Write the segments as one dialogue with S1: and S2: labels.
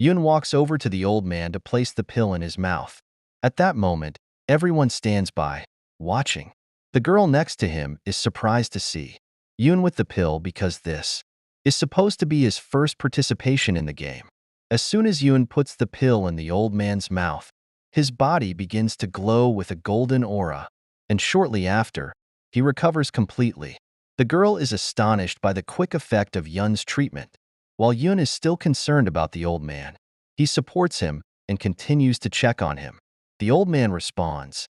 S1: Yun walks over to the old man to place the pill in his mouth. At that moment, everyone stands by, watching. The girl next to him is surprised to see Yun with the pill because this is supposed to be his first participation in the game. As soon as Yun puts the pill in the old man's mouth, his body begins to glow with a golden aura, and shortly after, he recovers completely. The girl is astonished by the quick effect of Yun's treatment. While Yun is still concerned about the old man, he supports him and continues to check on him. The old man responds,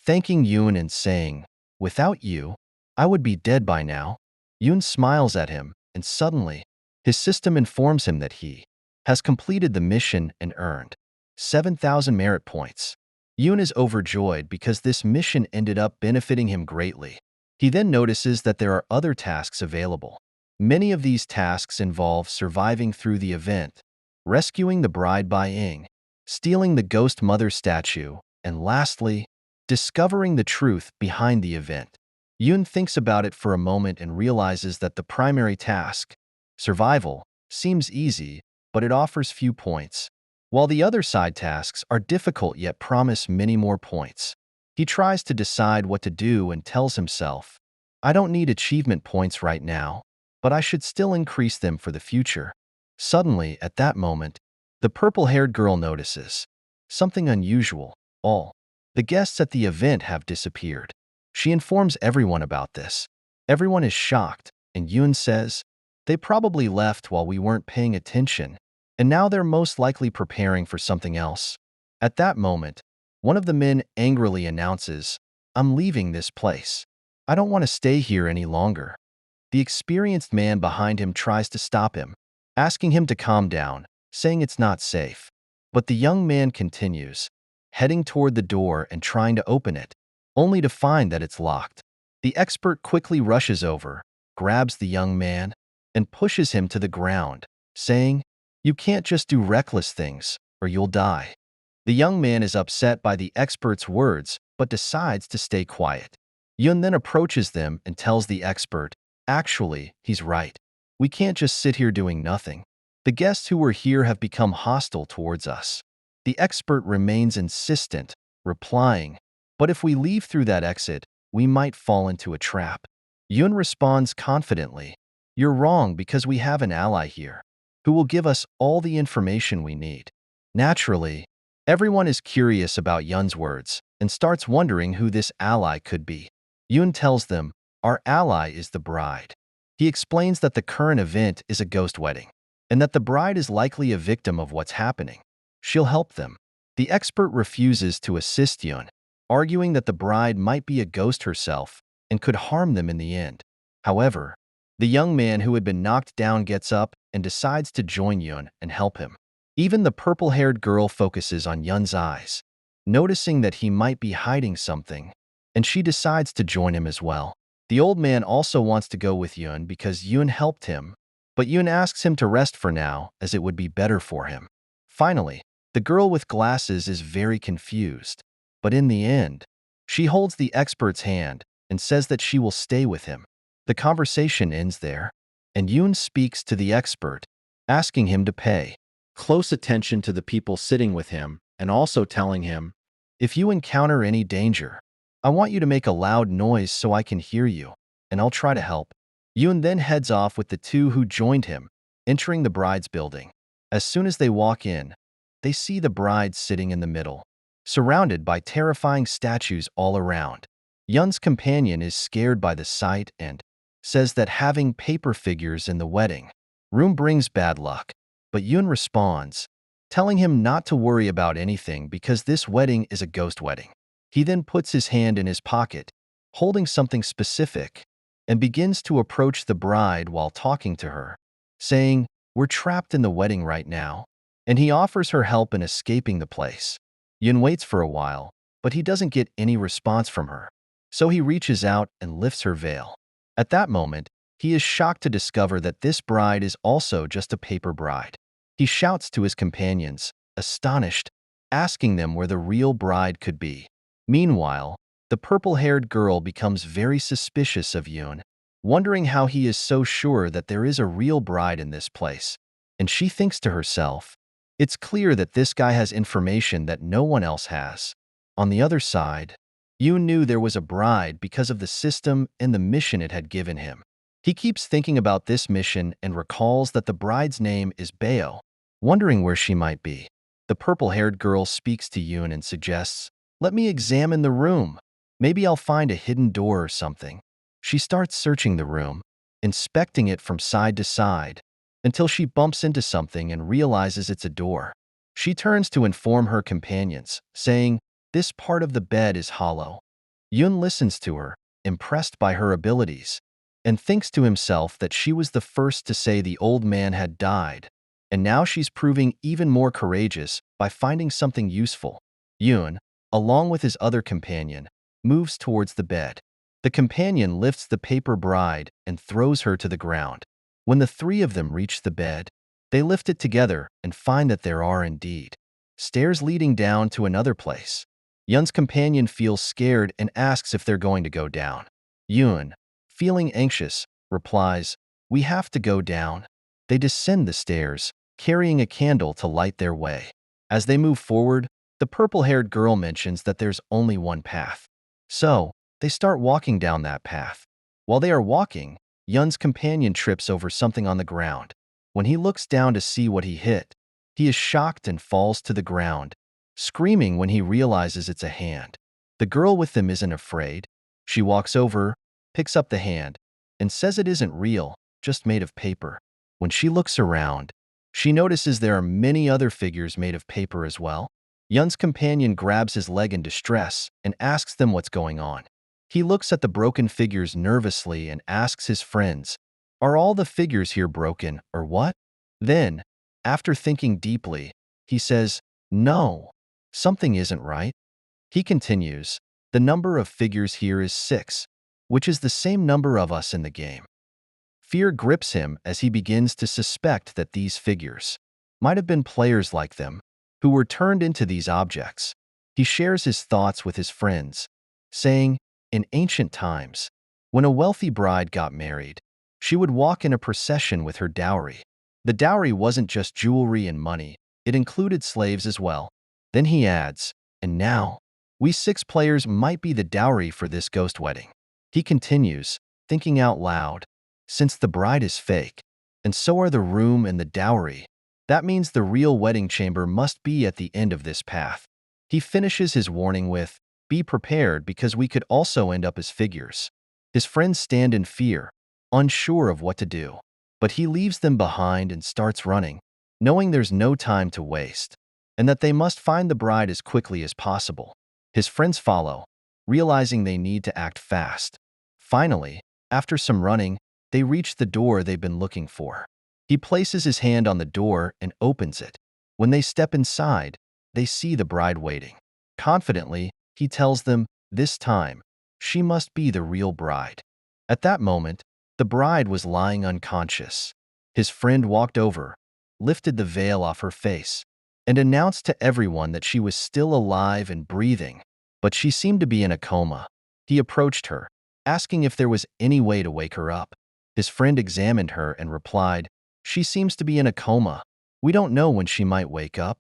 S1: thanking Yun and saying, "Without you, I would be dead by now." Yun smiles at him, and suddenly, his system informs him that he has completed the mission and earned 7,000 merit points. Yun is overjoyed because this mission ended up benefiting him greatly. He then notices that there are other tasks available. Many of these tasks involve surviving through the event, rescuing the bride by Ying, stealing the ghost mother statue, and lastly, discovering the truth behind the event. Yun thinks about it for a moment and realizes that the primary task, survival, seems easy, but it offers few points, while the other side tasks are difficult yet promise many more points. He tries to decide what to do and tells himself, "I don't need achievement points right now, but I should still increase them for the future." Suddenly, at that moment, the purple-haired girl notices something unusual. All the guests at the event have disappeared. She informs everyone about this. Everyone is shocked, and Yun says, "They probably left while we weren't paying attention, and now they're most likely preparing for something else." At that moment, one of the men angrily announces, "I'm leaving this place. I don't want to stay here any longer." The experienced man behind him tries to stop him, asking him to calm down, saying it's not safe. But the young man continues, heading toward the door and trying to open it, only to find that it's locked. The expert quickly rushes over, grabs the young man, and pushes him to the ground, saying, "You can't just do reckless things, or you'll die." The young man is upset by the expert's words, but decides to stay quiet. Yun then approaches them and tells the expert, "Actually, he's right. We can't just sit here doing nothing. The guests who were here have become hostile towards us." The expert remains insistent, replying, "But if we leave through that exit, we might fall into a trap." Yun responds confidently, "You're wrong because we have an ally here, who will give us all the information we need." Naturally, everyone is curious about Yun's words and starts wondering who this ally could be. Yun tells them, "Our ally is the bride." He explains that the current event is a ghost wedding, and that the bride is likely a victim of what's happening. She'll help them. The expert refuses to assist Yun, arguing that the bride might be a ghost herself and could harm them in the end. However, the young man who had been knocked down gets up and decides to join Yun and help him. Even the purple-haired girl focuses on Yun's eyes, noticing that he might be hiding something, and she decides to join him as well. The old man also wants to go with Yun because Yun helped him, but Yun asks him to rest for now as it would be better for him. Finally, the girl with glasses is very confused, but in the end, she holds the expert's hand and says that she will stay with him. The conversation ends there, and Yun speaks to the expert, asking him to pay close attention to the people sitting with him and also telling him, "If you encounter any danger, I want you to make a loud noise so I can hear you, and I'll try to help." Yun then heads off with the two who joined him, entering the bride's building. As soon as they walk in, they see the bride sitting in the middle, surrounded by terrifying statues all around. Yun's companion is scared by the sight and says that having paper figures in the wedding room brings bad luck. But Yun responds, telling him not to worry about anything because this wedding is a ghost wedding. He then puts his hand in his pocket, holding something specific, and begins to approach the bride while talking to her, saying, "We're trapped in the wedding right now," and he offers her help in escaping the place. Yun waits for a while, but he doesn't get any response from her, so he reaches out and lifts her veil. At that moment, he is shocked to discover that this bride is also just a paper bride. He shouts to his companions, astonished, asking them where the real bride could be. Meanwhile, the purple-haired girl becomes very suspicious of Yun, wondering how he is so sure that there is a real bride in this place, and she thinks to herself, It's clear that this guy has information that no one else has. On the other side, Yoon knew there was a bride because of the system and the mission it had given him. He keeps thinking about this mission and recalls that the bride's name is Baeo, wondering where she might be. The purple-haired girl speaks to Yoon and suggests, "Let me examine the room. Maybe I'll find a hidden door or something." She starts searching the room, inspecting it from side to side, until she bumps into something and realizes it's a door. She turns to inform her companions, saying, "This part of the bed is hollow." Yoon listens to her, impressed by her abilities, and thinks to himself that she was the first to say the old man had died, and now she's proving even more courageous by finding something useful. Yoon, along with his other companion, moves towards the bed. The companion lifts the paper bride and throws her to the ground. When the three of them reach the bed, they lift it together and find that there are indeed stairs leading down to another place. Yoon's companion feels scared and asks if they're going to go down. Yoon, feeling anxious, replies, "We have to go down." They descend the stairs, carrying a candle to light their way. As they move forward, the purple-haired girl mentions that there's only one path. So, they start walking down that path. While they are walking, Yun's companion trips over something on the ground. When he looks down to see what he hit, he is shocked and falls to the ground, screaming when he realizes it's a hand. The girl with them isn't afraid. She walks over, picks up the hand, and says it isn't real, just made of paper. When she looks around, she notices there are many other figures made of paper as well. Yun's companion grabs his leg in distress and asks them what's going on. He looks at the broken figures nervously and asks his friends, "Are all the figures here broken, or what?" Then, after thinking deeply, he says, "No, something isn't right." He continues, "The number of figures here is 6, which is the same number of us in the game." Fear grips him as he begins to suspect that these figures might have been players like them, who were turned into these objects. He shares his thoughts with his friends, saying, "In ancient times, when a wealthy bride got married, she would walk in a procession with her dowry. The dowry wasn't just jewelry and money, it included slaves as well." Then he adds, "And now, we 6 players might be the dowry for this ghost wedding." He continues, thinking out loud, "Since the bride is fake, and so are the room and the dowry, that means the real wedding chamber must be at the end of this path." He finishes his warning with, "Be prepared because we could also end up as figures." His friends stand in fear, unsure of what to do, but he leaves them behind and starts running, knowing there's no time to waste, and that they must find the bride as quickly as possible. His friends follow, realizing they need to act fast. Finally, after some running, they reach the door they've been looking for. He places his hand on the door and opens it. When they step inside, they see the bride waiting. Confidently, he tells them, this time, she must be the real bride. At that moment, the bride was lying unconscious. His friend walked over, lifted the veil off her face, and announced to everyone that she was still alive and breathing, but she seemed to be in a coma. He approached her, asking if there was any way to wake her up. His friend examined her and replied, "She seems to be in a coma. We don't know when she might wake up."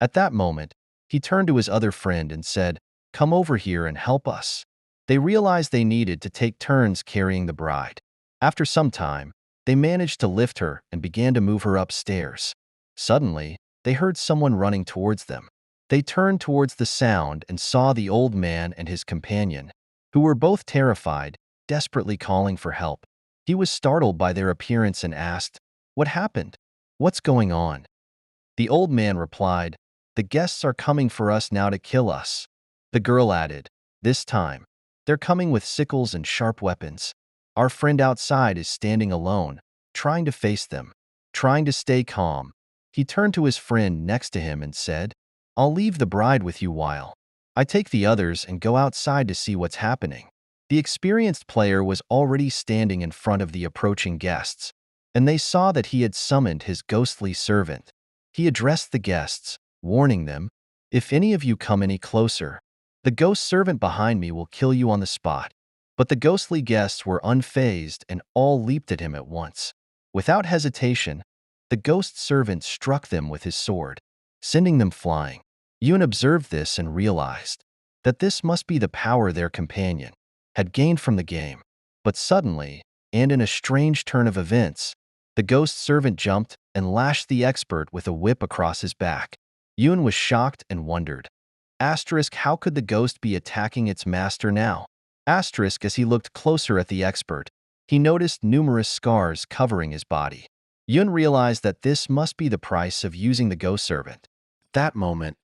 S1: At that moment, he turned to his other friend and said, "Come over here and help us." They realized they needed to take turns carrying the bride. After some time, they managed to lift her and began to move her upstairs. Suddenly, they heard someone running towards them. They turned towards the sound and saw the old man and his companion, who were both terrified, desperately calling for help. He was startled by their appearance and asked, "What happened? What's going on?" The old man replied, "The guests are coming for us now to kill us." The girl added, "This time, they're coming with sickles and sharp weapons. Our friend outside is standing alone, trying to face them." Trying to stay calm, he turned to his friend next to him and said, "I'll leave the bride with you while I take the others and go outside to see what's happening." The experienced player was already standing in front of the approaching guests, and they saw that he had summoned his ghostly servant. He addressed the guests, warning them, "If any of you come any closer, the ghost servant behind me will kill you on the spot." But the ghostly guests were unfazed and all leaped at him at once. Without hesitation, the ghost servant struck them with his sword. sending them flying. Yun observed this and realized that this must be the power their companion had gained from the game. But suddenly, and in a strange turn of events, the ghost servant jumped and lashed the expert with a whip across his back. Yun was shocked and wondered. How could the ghost be attacking its master now? As he looked closer at the expert, he noticed numerous scars covering his body. Yun realized that this must be the price of using the ghost servant. At that moment,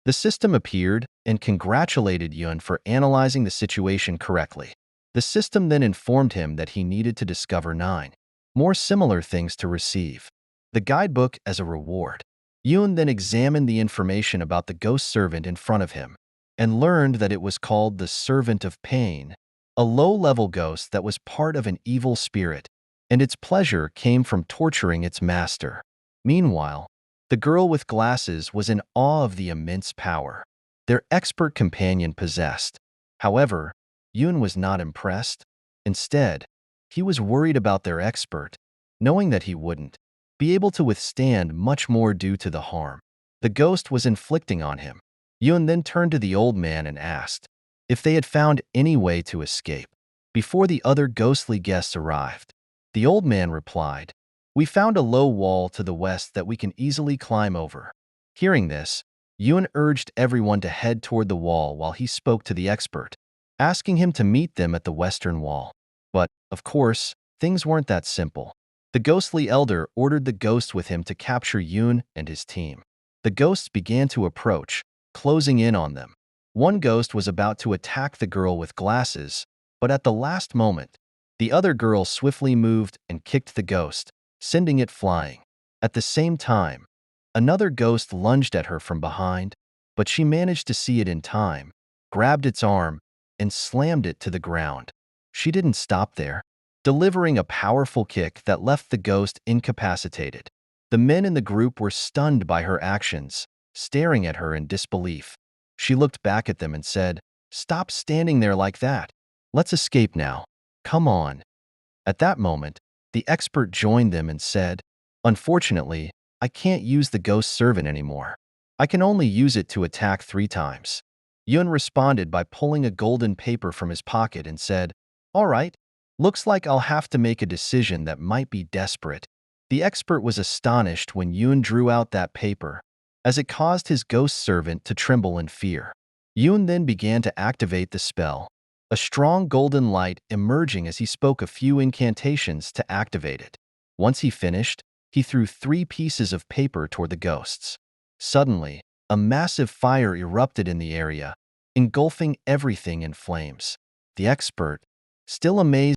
S1: the system appeared and congratulated Yun for analyzing the situation correctly. The system then informed him that he needed to discover 9 more similar things to receive the guidebook as a reward. Yun then examined the information about the ghost servant in front of him and learned that it was called the Servant of Pain, a low-level ghost that was part of an evil spirit, and its pleasure came from torturing its master. Meanwhile, the girl with glasses was in awe of the immense power their expert companion possessed. However, Yun was not impressed. Instead, he was worried about their expert, knowing that he wouldn't be able to withstand much more due to the harm the ghost was inflicting on him. Yun then turned to the old man and asked if they had found any way to escape before the other ghostly guests arrived. The old man replied, "We found a low wall to the west that we can easily climb over." Hearing this, Yun urged everyone to head toward the wall while he spoke to the expert, asking him to meet them at the western wall. But, of course, things weren't that simple. The ghostly elder ordered the ghost with him to capture Yun and his team. The ghosts began to approach, closing in on them. One ghost was about to attack the girl with glasses, but at the last moment, the other girl swiftly moved and kicked the ghost, sending it flying. At the same time, another ghost lunged at her from behind, but she managed to see it in time, grabbed its arm, and slammed it to the ground. She didn't stop there, delivering a powerful kick that left the ghost incapacitated. The men in the group were stunned by her actions, staring at her in disbelief. She looked back at them and said, "Stop standing there like that. Let's escape now. Come on." At that moment, the expert joined them and said, "Unfortunately, I can't use the ghost servant anymore. I can only use it to attack 3 times." Yun responded by pulling a golden paper from his pocket and said, "All right, looks like I'll have to make a decision that might be desperate." The expert was astonished when Yun drew out that paper, as it caused his ghost servant to tremble in fear. Yun then began to activate the spell, a strong golden light emerging as he spoke a few incantations to activate it. Once he finished, he threw 3 pieces of paper toward the ghosts. Suddenly, a massive fire erupted in the area, engulfing everything in flames. The expert, still amazed